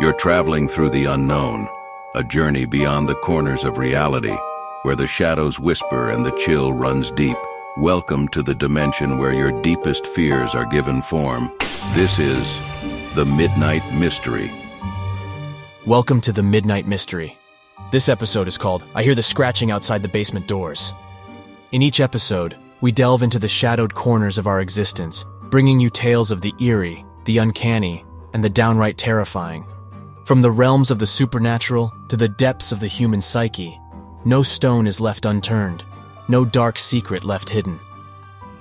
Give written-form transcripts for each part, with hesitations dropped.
You're traveling through the unknown, a journey beyond the corners of reality, where the shadows whisper and the chill runs deep. Welcome to the dimension where your deepest fears are given form. This is The Midnight Mystery. Welcome to The Midnight Mystery. This episode is called I Hear the Scratching Outside the Basement Doors. In each episode, we delve into the shadowed corners of our existence, bringing you tales of the eerie, the uncanny, and the downright terrifying. From the realms of the supernatural to the depths of the human psyche, no stone is left unturned, no dark secret left hidden.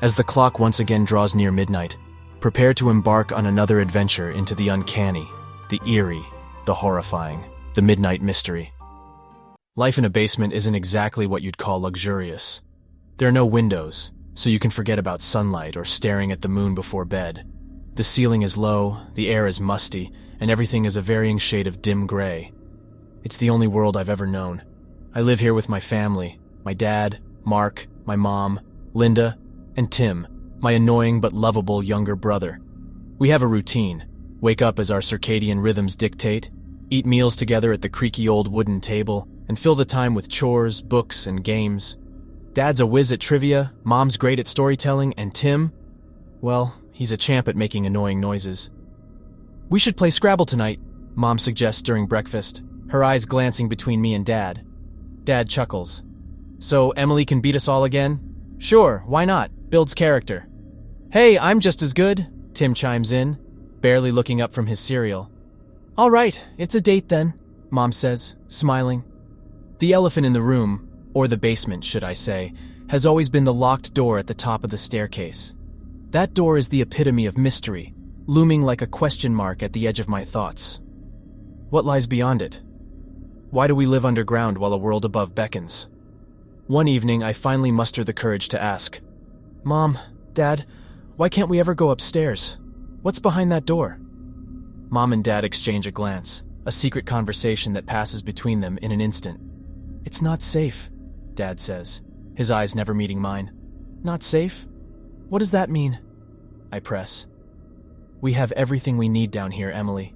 As the clock once again draws near midnight, prepare to embark on another adventure into the uncanny, the eerie, the horrifying, the midnight mystery. Life in a basement isn't exactly what you'd call luxurious. There are no windows, so you can forget about sunlight or staring at the moon before bed. The ceiling is low, the air is musty, and everything is a varying shade of dim gray. It's the only world I've ever known. I live here with my family, my dad, Mark, my mom, Linda, and Tim, my annoying but lovable younger brother. We have a routine: wake up as our circadian rhythms dictate, eat meals together at the creaky old wooden table, and fill the time with chores, books, and games. Dad's a whiz at trivia, Mom's great at storytelling, and Tim, well, he's a champ at making annoying noises. We should play Scrabble tonight, Mom suggests during breakfast, her eyes glancing between me and Dad. Dad chuckles. So Emily can beat us all again? Sure, why not? Builds character. Hey, I'm just as good, Tim chimes in, barely looking up from his cereal. All right, it's a date then, Mom says, smiling. The elephant in the room, or the basement, should I say, has always been the locked door at the top of the staircase. That door is the epitome of mystery, looming like a question mark at the edge of my thoughts. What lies beyond it? Why do we live underground while a world above beckons? One evening, I finally muster the courage to ask, Mom, Dad, why can't we ever go upstairs? What's behind that door? Mom and Dad exchange a glance, a secret conversation that passes between them in an instant. It's not safe, Dad says, his eyes never meeting mine. Not safe? What does that mean? I press. We have everything we need down here, Emily.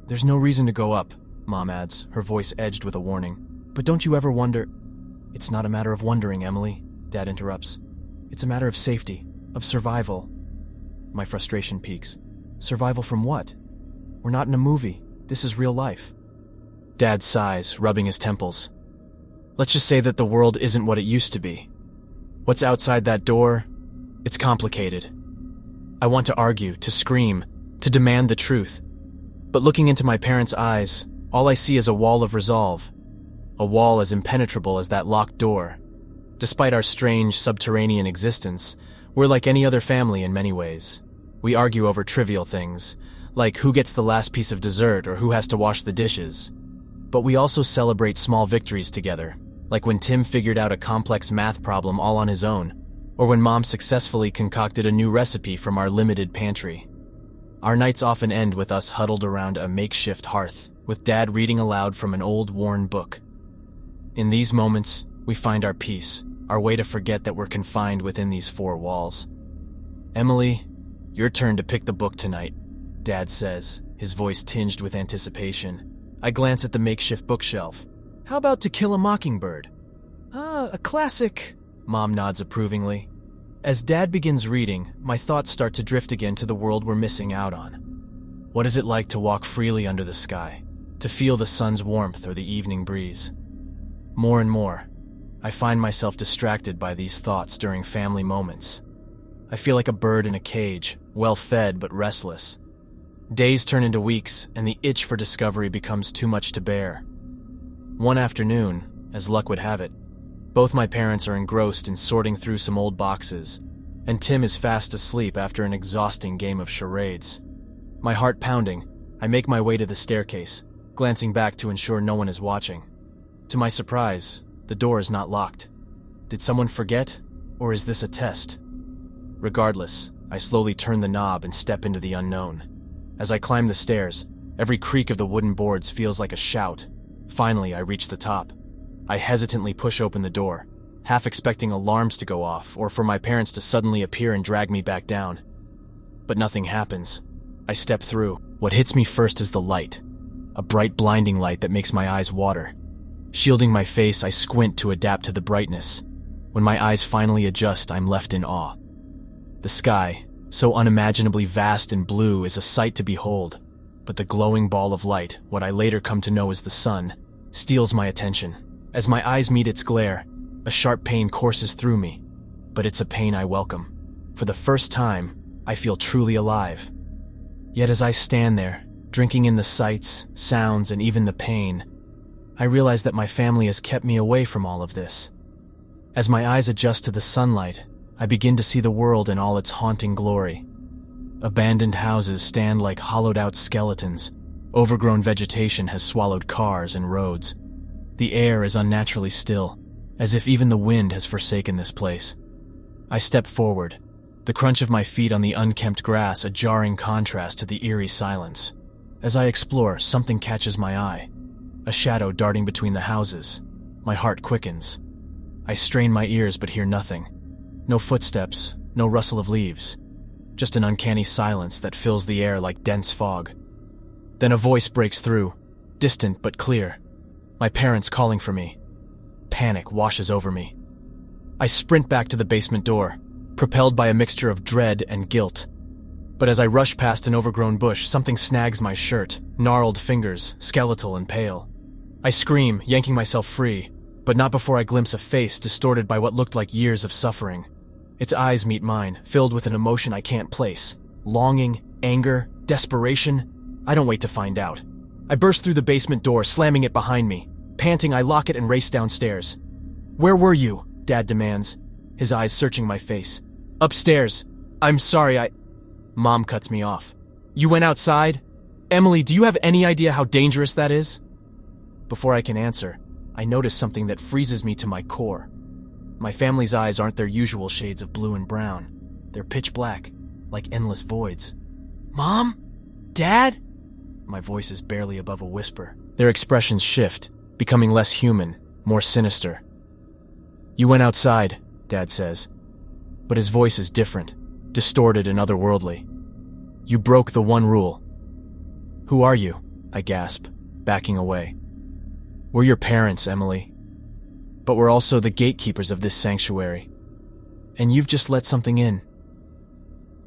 There's no reason to go up, Mom adds, her voice edged with a warning. But don't you ever wonder... It's not a matter of wondering, Emily, Dad interrupts. It's a matter of safety, of survival. My frustration peaks. Survival from what? We're not in a movie. This is real life. Dad sighs, rubbing his temples. Let's just say that the world isn't what it used to be. What's outside that door? It's complicated. I want to argue, to scream, to demand the truth. But looking into my parents' eyes, all I see is a wall of resolve. A wall as impenetrable as that locked door. Despite our strange, subterranean existence, we're like any other family in many ways. We argue over trivial things, like who gets the last piece of dessert or who has to wash the dishes. But we also celebrate small victories together, like when Tim figured out a complex math problem all on his own, or when Mom successfully concocted a new recipe from our limited pantry. Our nights often end with us huddled around a makeshift hearth, with Dad reading aloud from an old, worn book. In these moments, we find our peace, our way to forget that we're confined within these four walls. Emily, your turn to pick the book tonight, Dad says, his voice tinged with anticipation. I glance at the makeshift bookshelf. How about To Kill a Mockingbird? A classic, Mom nods approvingly. As Dad begins reading, my thoughts start to drift again to the world we're missing out on. What is it like to walk freely under the sky, to feel the sun's warmth or the evening breeze? More and more, I find myself distracted by these thoughts during family moments. I feel like a bird in a cage, well-fed but restless. Days turn into weeks, and the itch for discovery becomes too much to bear. One afternoon, as luck would have it, both my parents are engrossed in sorting through some old boxes, and Tim is fast asleep after an exhausting game of charades. My heart pounding, I make my way to the staircase, glancing back to ensure no one is watching. To my surprise, the door is not locked. Did someone forget, or is this a test? Regardless, I slowly turn the knob and step into the unknown. As I climb the stairs, every creak of the wooden boards feels like a shout. Finally, I reach the top. I hesitantly push open the door, half expecting alarms to go off or for my parents to suddenly appear and drag me back down. But nothing happens. I step through. What hits me first is the light. a bright blinding light that makes my eyes water. Shielding my face, I squint to adapt to the brightness. When my eyes finally adjust, I'm left in awe. The sky, so unimaginably vast and blue, is a sight to behold, but the glowing ball of light, what I later come to know as the sun, steals my attention. As my eyes meet its glare, a sharp pain courses through me, but it's a pain I welcome. For the first time, I feel truly alive. Yet as I stand there, drinking in the sights, sounds, and even the pain, I realize that my family has kept me away from all of this. As my eyes adjust to the sunlight, I begin to see the world in all its haunting glory. Abandoned houses stand like hollowed-out skeletons. Overgrown vegetation has swallowed cars and roads. The air is unnaturally still, as if even the wind has forsaken this place. I step forward, the crunch of my feet on the unkempt grass a jarring contrast to the eerie silence. As I explore, something catches my eye. A shadow darting between the houses. My heart quickens. I strain my ears but hear nothing. No footsteps, no rustle of leaves. Just an uncanny silence that fills the air like dense fog. Then a voice breaks through, distant but clear. My parents calling for me. Panic washes over me. I sprint back to the basement door, propelled by a mixture of dread and guilt. But as I rush past an overgrown bush, something snags my shirt, gnarled fingers, skeletal and pale. I scream, yanking myself free, but not before I glimpse a face distorted by what looked like years of suffering. Its eyes meet mine, filled with an emotion I can't place. Longing, anger, desperation. I don't wait to find out. I burst through the basement door, slamming it behind me. Panting, I lock it and race downstairs. "Where were you?" Dad demands, his eyes searching my face. "Upstairs. I'm sorry, Mom cuts me off. "You went outside? Emily, do you have any idea how dangerous that is?" Before I can answer, I notice something that freezes me to my core. My family's eyes aren't their usual shades of blue and brown. They're pitch black, like endless voids. "Mom? Dad?" My voice is barely above a whisper. Their expressions shift, becoming less human, more sinister. "You went outside," Dad says. But his voice is different, distorted and otherworldly. "You broke the one rule." "Who are you?" I gasp, backing away. "We're your parents, Emily. But we're also the gatekeepers of this sanctuary. And you've just let something in."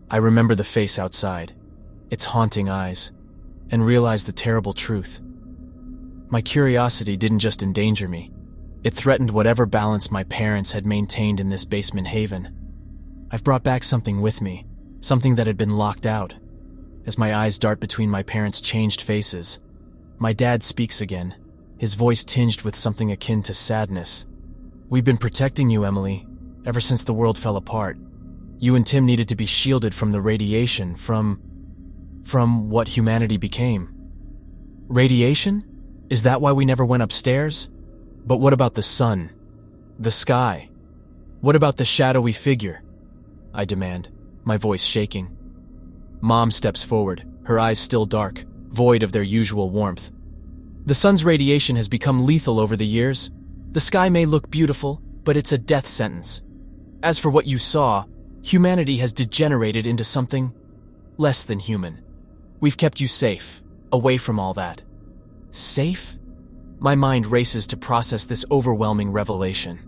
I remember the face outside, its haunting eyes, and realize the terrible truth. My curiosity didn't just endanger me. It threatened whatever balance my parents had maintained in this basement haven. I've brought back something with me, something that had been locked out. As my eyes dart between my parents' changed faces, my dad speaks again, his voice tinged with something akin to sadness. "We've been protecting you, Emily, ever since the world fell apart. You and Tim needed to be shielded from the radiation, from what humanity became." "Radiation? Is that why we never went upstairs? But what about the sun? The sky? What about the shadowy figure?" I demand, my voice shaking. Mom steps forward, her eyes still dark, void of their usual warmth. "The sun's radiation has become lethal over the years. The sky may look beautiful, but it's a death sentence. As for what you saw, humanity has degenerated into something less than human. We've kept you safe, away from all that." Safe? My mind races to process this overwhelming revelation.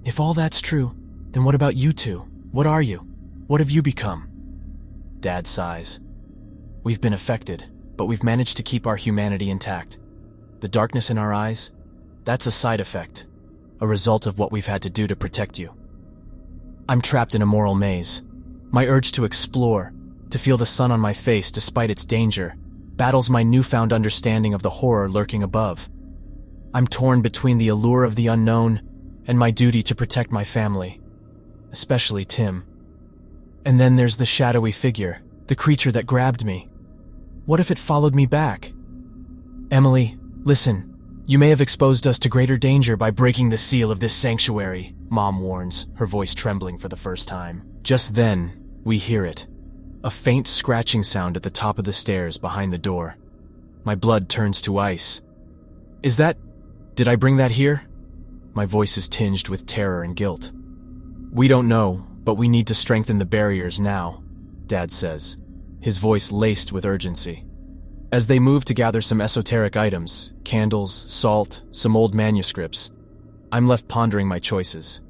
If all that's true, then what about you two? What are you? What have you become? Dad sighs. "We've been affected, but we've managed to keep our humanity intact. The darkness in our eyes, that's a side effect, a result of what we've had to do to protect you." I'm trapped in a moral maze. My urge to explore, to feel the sun on my face despite its danger, battles my newfound understanding of the horror lurking above. I'm torn between the allure of the unknown and my duty to protect my family, especially Tim. And then there's the shadowy figure, the creature that grabbed me. What if it followed me back? "Emily, listen, you may have exposed us to greater danger by breaking the seal of this sanctuary," Mom warns, her voice trembling for the first time. Just then, we hear it. A faint scratching sound at the top of the stairs behind the door. My blood turns to ice. Did I bring that here?" My voice is tinged with terror and guilt. "We don't know, but we need to strengthen the barriers now," Dad says, his voice laced with urgency. As they move to gather some esoteric items, candles, salt, some old manuscripts, I'm left pondering my choices.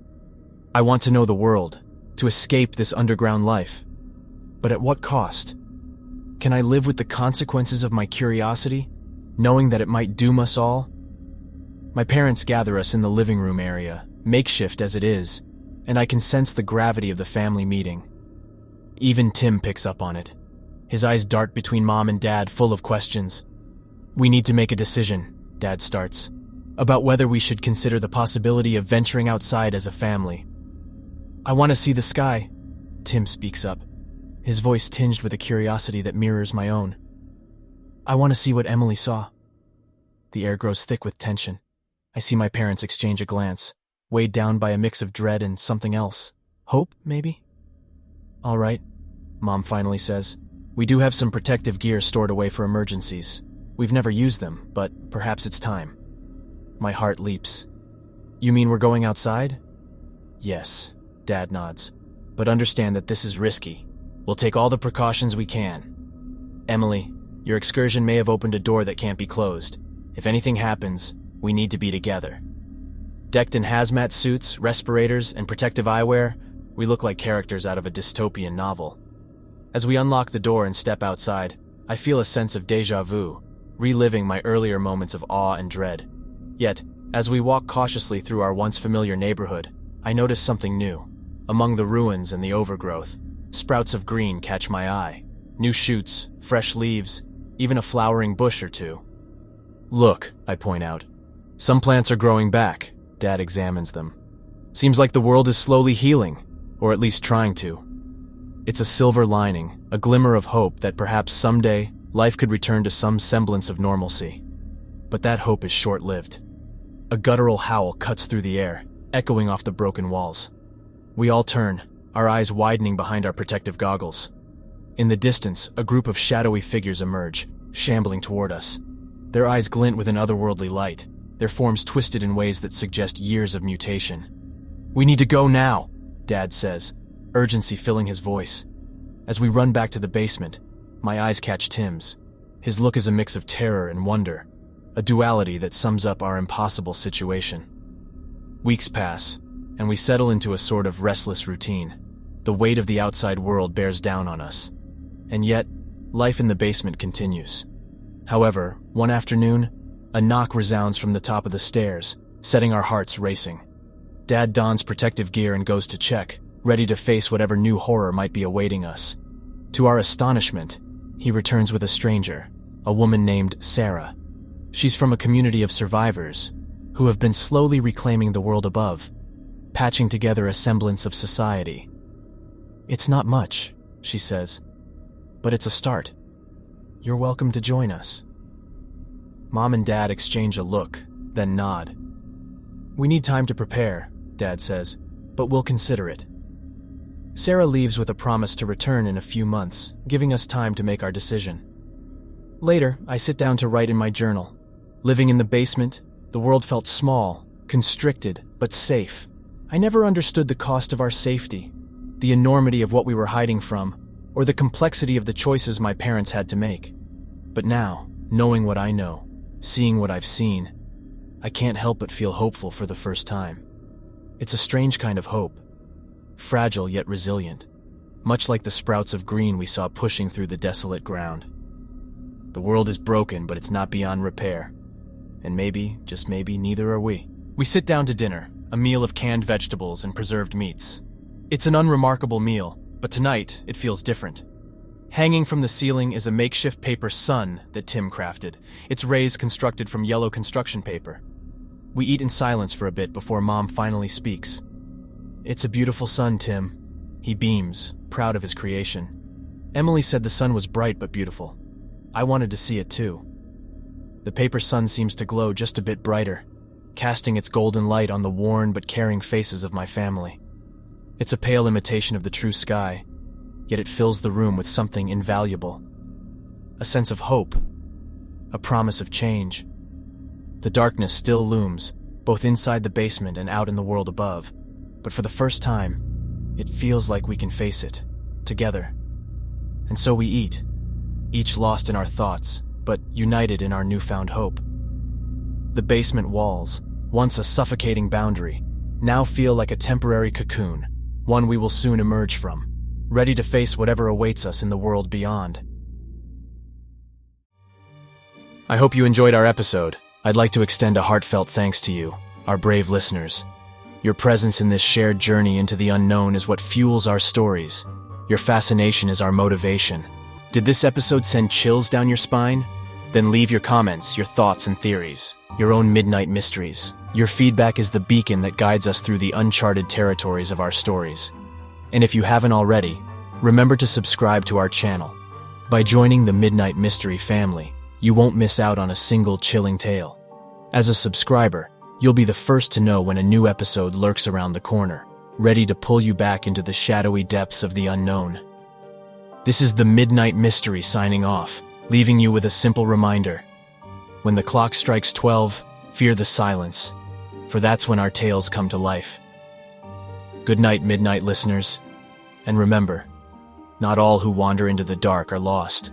I want to know the world, to escape this underground life. But at what cost? Can I live with the consequences of my curiosity, knowing that it might doom us all? My parents gather us in the living room area, makeshift as it is, and I can sense the gravity of the family meeting. Even Tim picks up on it. His eyes dart between Mom and Dad, full of questions. "We need to make a decision," Dad starts, "about whether we should consider the possibility of venturing outside as a family." "I want to see the sky," Tim speaks up, his voice tinged with a curiosity that mirrors my own. "I want to see what Emily saw." The air grows thick with tension. I see my parents exchange a glance, weighed down by a mix of dread and something else. Hope, maybe? "All right," Mom finally says. "We do have some protective gear stored away for emergencies. We've never used them, but perhaps it's time." My heart leaps. "You mean we're going outside?" "Yes," Dad nods. "But understand that this is risky. We'll take all the precautions we can. Emily, your excursion may have opened a door that can't be closed. If anything happens, we need to be together." Decked in hazmat suits, respirators, and protective eyewear, we look like characters out of a dystopian novel. As we unlock the door and step outside, I feel a sense of déjà vu, reliving my earlier moments of awe and dread. Yet, as we walk cautiously through our once familiar neighborhood, I notice something new. Among the ruins and the overgrowth, sprouts of green catch my eye. New shoots, fresh leaves, even a flowering bush or two. "Look," I point out. "Some plants are growing back." Dad examines them. "Seems like the world is slowly healing, or at least trying to." It's a silver lining, a glimmer of hope that perhaps someday life could return to some semblance of normalcy. But that hope is short-lived. A guttural howl cuts through the air, echoing off the broken walls. We all turn, our eyes widening behind our protective goggles. In the distance, a group of shadowy figures emerge, shambling toward us. Their eyes glint with an otherworldly light, their forms twisted in ways that suggest years of mutation. "We need to go now," Dad says, urgency filling his voice. As we run back to the basement, my eyes catch Tim's. His look is a mix of terror and wonder, a duality that sums up our impossible situation. Weeks pass, and we settle into a sort of restless routine. The weight of the outside world bears down on us. And yet, life in the basement continues. However, one afternoon, a knock resounds from the top of the stairs, setting our hearts racing. Dad dons protective gear and goes to check, ready to face whatever new horror might be awaiting us. To our astonishment, he returns with a stranger, a woman named Sarah. She's from a community of survivors who have been slowly reclaiming the world above, patching together a semblance of society. "It's not much," she says, "but it's a start. You're welcome to join us." Mom and Dad exchange a look, then nod. "We need time to prepare," Dad says, "but we'll consider it." Sarah leaves with a promise to return in a few months, giving us time to make our decision. Later, I sit down to write in my journal. Living in the basement, the world felt small, constricted, but safe. I never understood the cost of our safety, the enormity of what we were hiding from, or the complexity of the choices my parents had to make. But now, knowing what I know, seeing what I've seen, I can't help but feel hopeful for the first time. It's a strange kind of hope, fragile yet resilient, much like the sprouts of green we saw pushing through the desolate ground. The world is broken, but it's not beyond repair. And maybe, just maybe, neither are we. We sit down to dinner, a meal of canned vegetables and preserved meats. It's an unremarkable meal, but tonight it feels different. Hanging from the ceiling is a makeshift paper sun that Tim crafted, its rays constructed from yellow construction paper. We eat in silence for a bit before Mom finally speaks. "It's a beautiful sun, Tim." He beams, proud of his creation. "Emily said the sun was bright but beautiful. I wanted to see it too." The paper sun seems to glow just a bit brighter, casting its golden light on the worn but caring faces of my family. It's a pale imitation of the true sky, yet it fills the room with something invaluable. A sense of hope, a promise of change. The darkness still looms, both inside the basement and out in the world above, but for the first time, it feels like we can face it, together. And so we eat, each lost in our thoughts, but united in our newfound hope. The basement walls, once a suffocating boundary, now feel like a temporary cocoon, one we will soon emerge from, ready to face whatever awaits us in the world beyond. I hope you enjoyed our episode. I'd like to extend a heartfelt thanks to you, our brave listeners. Your presence in this shared journey into the unknown is what fuels our stories. Your fascination is our motivation. Did this episode send chills down your spine? Then leave your comments, your thoughts and theories, your own midnight mysteries. Your feedback is the beacon that guides us through the uncharted territories of our stories. And if you haven't already, remember to subscribe to our channel. By joining the Midnight Mystery family, you won't miss out on a single chilling tale. As a subscriber, you'll be the first to know when a new episode lurks around the corner, ready to pull you back into the shadowy depths of the unknown. This is the Midnight Mystery signing off, leaving you with a simple reminder. When the clock strikes 12, fear the silence, for that's when our tales come to life. Good night, Midnight listeners, and remember, not all who wander into the dark are lost.